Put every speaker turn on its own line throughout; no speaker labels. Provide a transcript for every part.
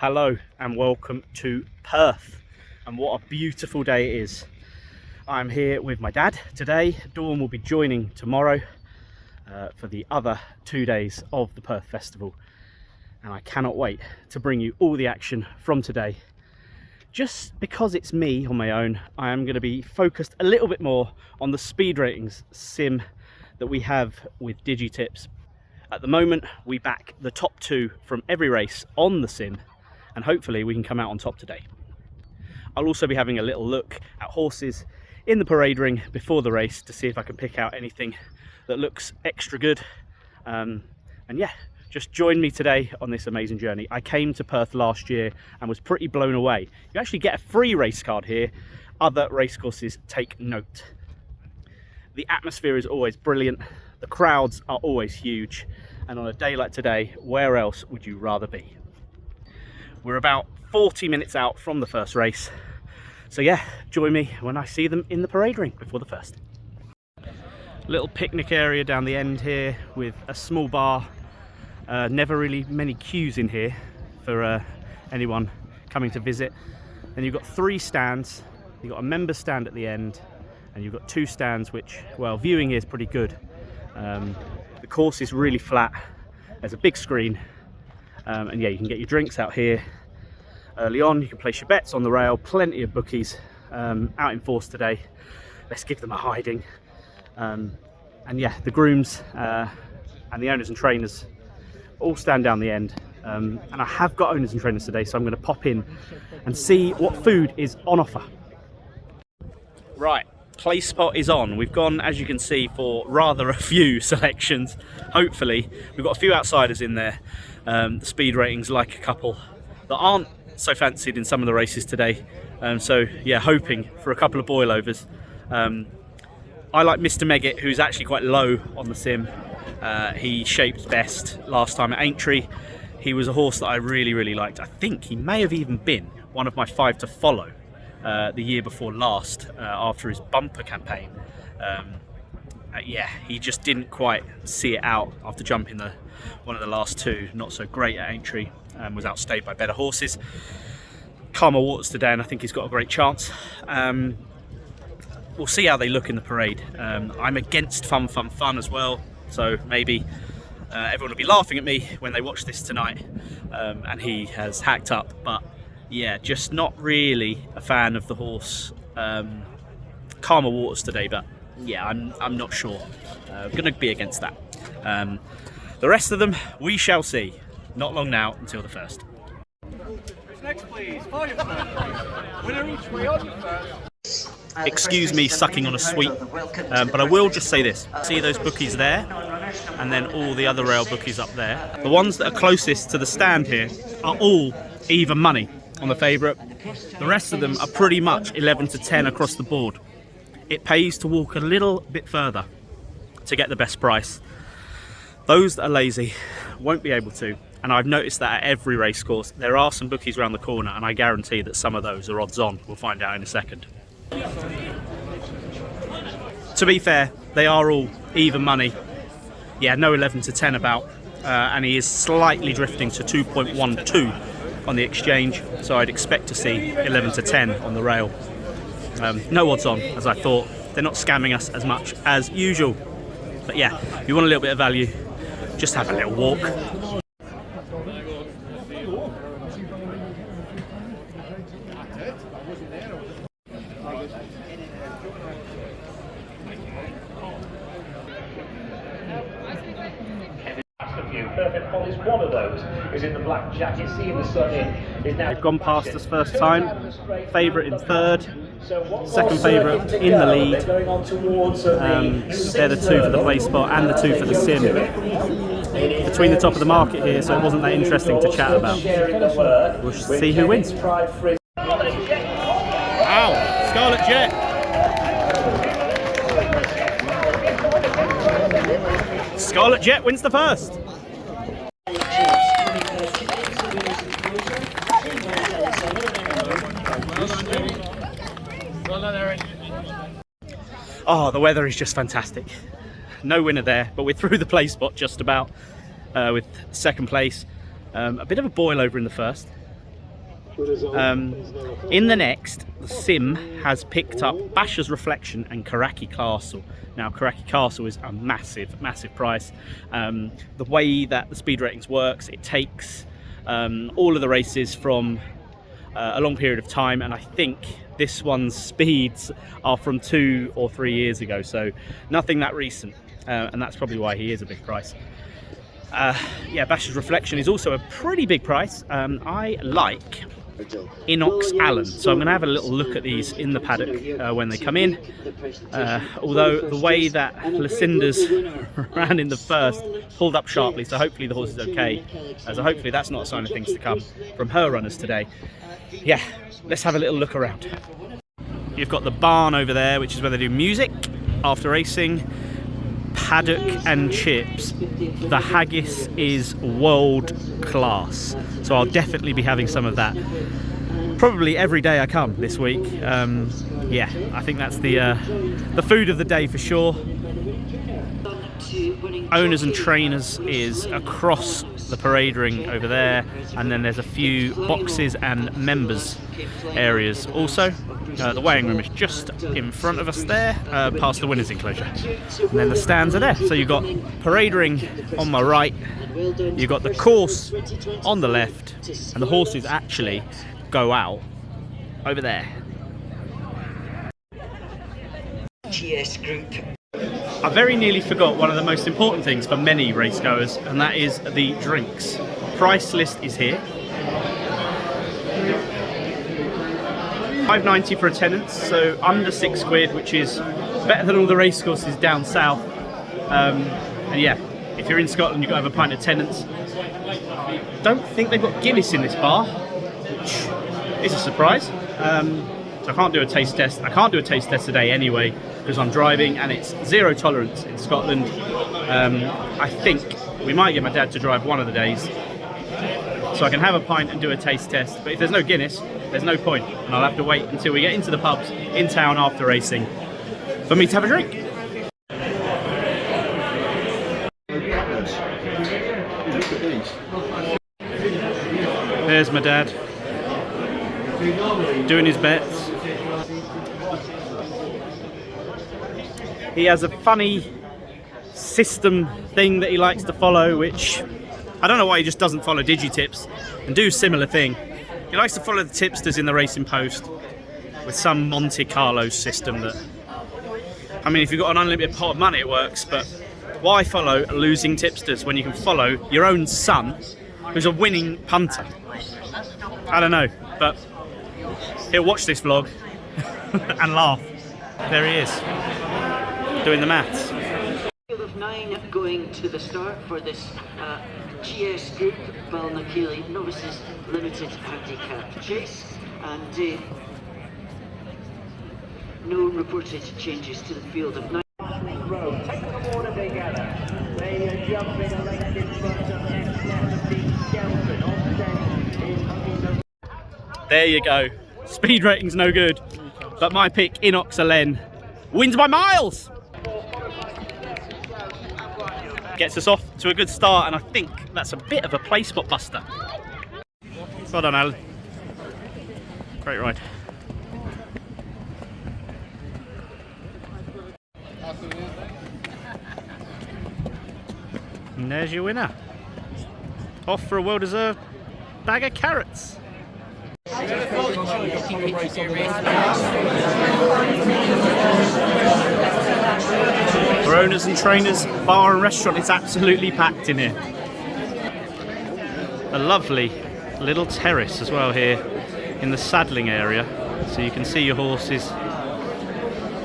Hello and welcome to Perth, and what a beautiful day it is. I'm here with my dad today. Dawn will be joining tomorrow for the other 2 days of the Perth Festival, and I cannot wait to bring you all the action from today. Just because it's me on my own, I am going to be focused a little bit more on the speed ratings sim that we have with DigiTips. At the moment we back the top 2 from every race on the sim, and hopefully we can come out on top today. I'll also be having a little look at horses in the parade ring before the race to see if I can pick out anything that looks extra good. And yeah, just join me today on this amazing journey. I came to Perth last year and was pretty blown away. You actually get a free race card here. Other racecourses take note. The atmosphere is always brilliant. The crowds are always huge. And on a day like today, where else would you rather be? We're about 40 minutes out from the first race. So yeah, join me when I see them in the parade ring before the first. Little picnic area down the end here with a small bar. Never really many queues in here for anyone coming to visit. And you've got 3 stands. You've got a member stand at the end, and you've got 2 stands which, well, viewing here is pretty good. The course is really flat. There's a big screen. And yeah, you can get your drinks out here early on. You can place your bets on the rail. Plenty of bookies out in force today. Let's give them a hiding. And yeah, the grooms and the owners and trainers all stand down the end. And I have got owners and trainers today, so I'm going to pop in and see what food is on offer. Right, place spot is on. We've gone, as you can see, for rather a few selections. Hopefully we've got a few outsiders in there. The speed ratings like a couple that aren't so fancied in some of the races today. So yeah, hoping for a couple of boilovers. I like Mr. Megget, who's actually quite low on the sim. He shaped best last time at Aintree. He was a horse that I really liked. I think he may have even been one of my 5 to follow the year before last, after his bumper campaign. Yeah, he just didn't quite see it out after jumping one of the last 2, not so great at Aintree, was outstayed by better horses. Calmer waters today, and I think he's got a great chance. We'll see how they look in the parade. I'm against fun as well, so maybe everyone will be laughing at me when they watch this tonight, and he has hacked up. But yeah, just not really a fan of the horse. Calmer waters today, but yeah, I'm not sure. Gonna be against that. The rest of them, we shall see. Not long now until the first.
Next, please. Winner each way on first.
Excuse me sucking on a sweet, but I will just say this. See those bookies there? And then all the other rail bookies up there. The ones that are closest to the stand here are all even money on the favourite. The rest of them are pretty much 11 to 10 across the board. It pays to walk a little bit further to get the best price. Those that are lazy won't be able to, and I've noticed that at every race course there are some bookies around the corner, and I guarantee that some of those are odds on. We'll find out in a second. To be fair, they are all even money. Yeah, no 11 to 10 about, and he is slightly drifting to 2.12 on the exchange, so I'd expect to see 11 to 10 on the rail. No odds on, as I thought. They're not scamming us as much as usual. But yeah, if you want a little bit of value, just have a little walk.
One of those is in the black jacket, seeing the sun is now.
They've gone past us first time. Favourite in third, second favourite in the lead. They're the 2 for the place spot and the 2 for the sim. Between the top of the market here, so it wasn't that interesting to chat about. We'll see who wins. Wow, Scarlet Jet. Scarlet Jet wins the first. Oh, the weather is just fantastic. No winner there, but we're through the play spot just about with second place. A bit of a boil over in the first. In the next, the sim has picked up Basher's Reflection and Karaki Castle. Now, Karaki Castle is a massive price. The way that the speed ratings works, it takes all of the races from a long period of time, and I think this one's speeds are from 2 or 3 years ago, so nothing that recent, and that's probably why he is a big price. Yeah, Basher's Reflection is also a pretty big price. I like Inox Allen, so I'm going to have a little look at these in the paddock when they come in, although the way that Lucinda's ran in the first pulled up sharply, so hopefully the horse is okay, so hopefully that's not a sign of things to come from her runners today. Yeah, let's have a little look around. You've got the barn over there, which is where they do music after racing. Paddock and chips. The haggis is world class, so I'll definitely be having some of that probably every day I come this week. Yeah, I think that's the food of the day for sure. Owners and trainers is across the parade ring over there, and then there's a few boxes and members areas also. The weighing room is just in front of us there, past the winners enclosure, and then the stands are there. So you've got parade ring on my right, you've got the course on the left, and the horses actually go out over there.
GS Group.
I very nearly forgot one of the most important things for many racegoers, and that is the drinks. Price list is here. $5.90 for a tenants, so under £6, which is better than all the racecourses down south. And yeah, if you're in Scotland, you've got to have a pint of tenants. Don't think they've got Guinness in this bar, which is a surprise. So I can't do a taste test. I can't do a taste test today anyway, because I'm driving and it's zero tolerance in Scotland. I think we might get my dad to drive one of the days, so I can have a pint and do a taste test. But if there's no Guinness, there's no point, and I'll have to wait until we get into the pubs in town after racing for me to have a drink. There's my dad doing his bets. He has a funny system thing that he likes to follow, which I don't know why he just doesn't follow Digitips and do a similar thing. He likes to follow the tipsters in the Racing Post with some Monte Carlo system that, I mean, if you've got an unlimited pot of money it works, but why follow losing tipsters when you can follow your own son who's a winning punter? I don't know, but he'll watch this vlog and laugh. There he is, doing the maths.
Field of 9 going to the start for this GS Group Balnakeely Novices Limited Handicap Chase, and no reported changes to the field of 9.
Take the water together. They are jumping a length in front of next Skelton.
There you go. Speed rating's no good, but my pick, Inox Allen, wins by miles. Gets us off to a good start, and I think that's a bit of a play spot buster. Well done, Alan. Great ride. And there's your winner. Off for a well-deserved bag of carrots. For owners and trainers, bar and restaurant is absolutely packed in here. A lovely little terrace as well here in the saddling area, so you can see your horses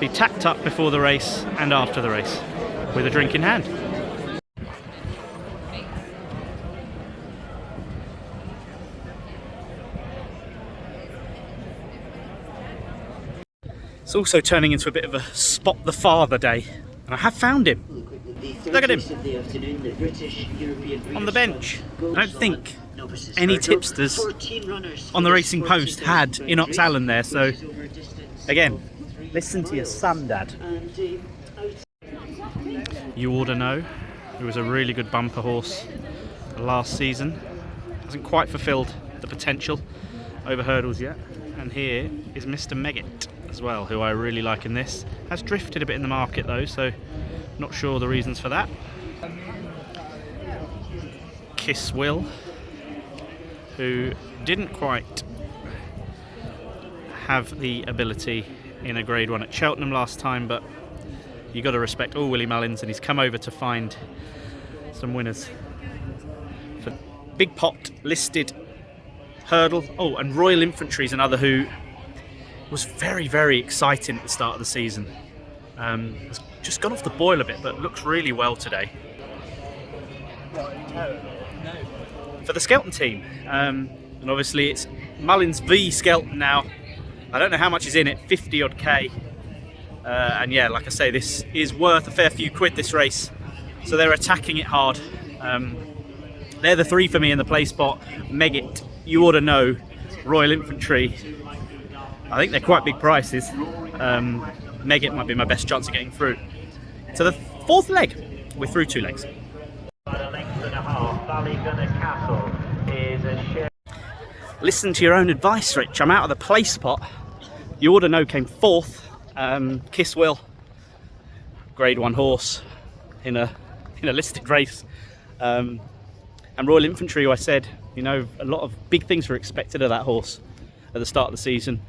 be tacked up before the race and after the race with a drink in hand. It's also turning into a bit of a spot the father day, and I have found him. Look at him on the bench. I don't think any tipsters on the Racing Post had Inox Allen there, so again, listen to your son, Dad. You ought to know, it was a really good bumper horse last season. Hasn't quite fulfilled the potential, over hurdles yet. And here is Mr. Megget as well, who I really like in this. Has drifted a bit in the market though, so not sure the reasons for that. Kiss Will, who didn't quite have the ability in a Grade 1 at Cheltenham last time, but you got to respect all Willie Mullins, and he's come over to find some winners. For Big Pot listed hurdle. Oh, and Royal Infantry is another who was very, very exciting at the start of the season. Has just gone off the boil a bit, but looks really well today. For the Skelton team, and obviously it's Mullins v Skelton now. I don't know how much is in it, 50 odd K. And yeah, like I say, this is worth a fair few quid, this race. So they're attacking it hard. They're the three for me in the play spot. Megget, you ought to know. Royal Infantry, I think they're quite big prices. Megget might be my best chance of getting through. So the fourth leg, we're through two legs. Listen to your own advice, Rich. I'm out of the play spot. You ought to know came fourth. Kiss Will, Grade 1 horse in a listed race. And Royal Infantry, who I said, you know, a lot of big things were expected of that horse at the start of the season.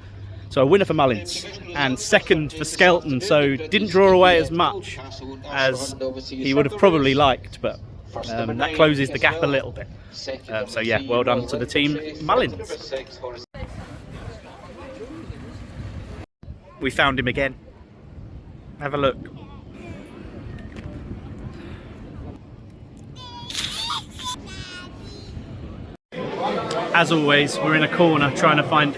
So a winner for Mullins and second for Skelton, so didn't draw away as much as he would have probably liked, but that closes the gap a little bit. So yeah, well done to the team Mullins. We found him again. Have a look. As always, we're in a corner trying to find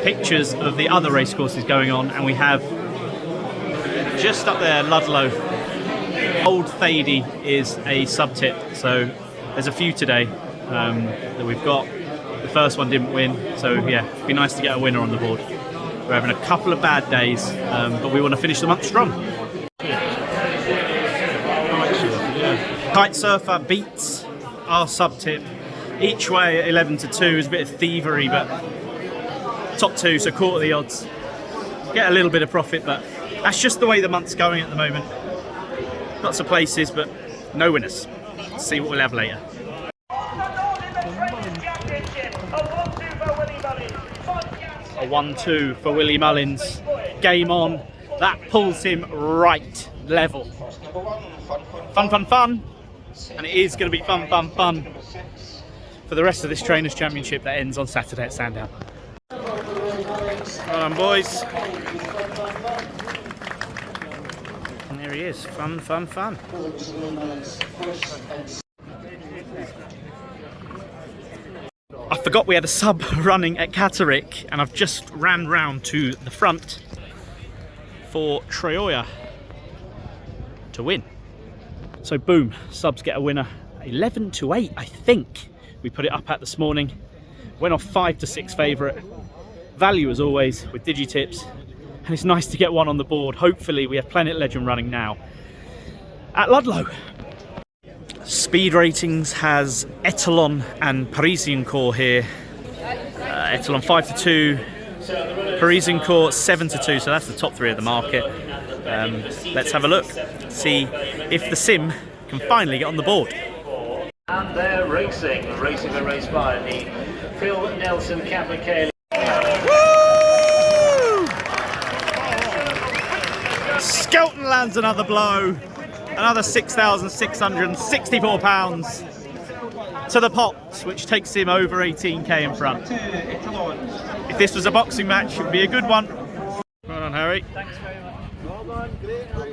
pictures of the other racecourses going on, and we have just up there Ludlow. Old Thady is a sub-tip, so there's a few today that we've got. The first one didn't win, so yeah, it'd be nice to get a winner on the board. We're having a couple of bad days, but we want to finish the month strong. Kite Surfer beats our sub-tip. Each way at 11 to 2 is a bit of thievery, but top two, so quarter the odds. Get a little bit of profit, but that's just the way the month's going at the moment. Lots of places, but no winners. Let's see what we'll have later. A 1-2 for Willie Mullins. Game on. That pulls him right level. Fun, fun, fun. And it is going to be fun, fun, fun for the rest of this Trainers' Championship that ends on Saturday at Sandown. Well done, boys. And there he is. Fun, fun, fun. I forgot we had a sub running at Catterick, and I've just ran round to the front for Troya to win. So boom, subs get a winner. 11 to 8, I think. We put it up at this morning. Went off 5 to 6 favourite. Value as always with Digitips. And it's nice to get one on the board. Hopefully we have Planet Legend running now at Ludlow. Speed ratings has Etalon and Parisian Core here. Etalon 5 to 2. Parisian Core 7 to 2. So that's the top three of the market. Let's have a look. See if the sim can finally get on the board.
And they're racing the race by the Phil Nelson Capricelli.
Skelton lands another blow. Another £6,664 to the pot, which takes him over 18k in front. If this was a boxing match, it would be a good one. Well done, Harry.
Thanks very much.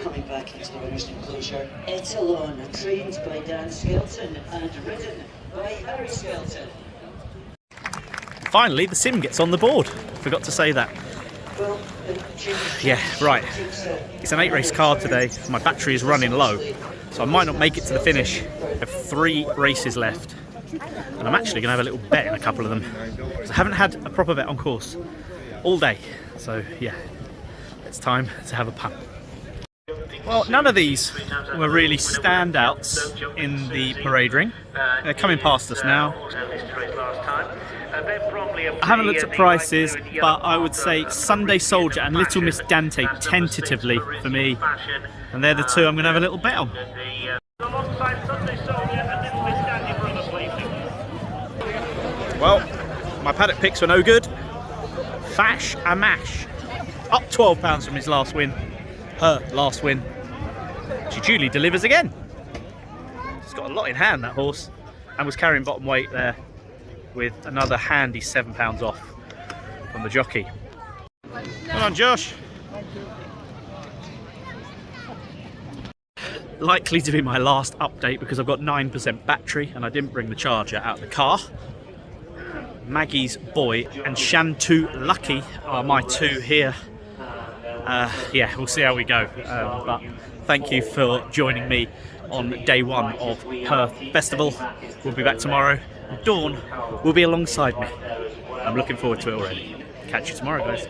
Coming back into the winner's enclosure, Etalon, trained by Dan Skelton and ridden by Harry Skelton.
Finally, the sim gets on the board. Forgot to say that. Yeah, right. It's an 8-race card today. My battery is running low, so I might not make it to the finish. I have 3 races left, and I'm actually going to have a little bet in a couple of them. I haven't had a proper bet on course all day, so yeah, it's time to have a punt. Well, none of these were really standouts in the parade ring. They're coming past us now. I haven't looked at prices, but I would say Sunday Soldier and Little Miss Dante tentatively for me, and they're the two I'm going to have a little bet on. Well, my paddock picks were no good. Fash a mash, up £12 from his last win, her last win. She duly delivers again. She's got a lot in hand, that horse, and was carrying bottom weight there with another handy £7 off from the jockey. Come on, Josh. Likely to be my last update because I've got 9% battery and I didn't bring the charger out of the car. Maggie's Boy and Shantu Lucky are my two here. Yeah, we'll see how we go. But thank you for joining me on day one of Perth Festival. We'll be back tomorrow. Dawn will be alongside me. I'm looking forward to it already. Catch you tomorrow, guys.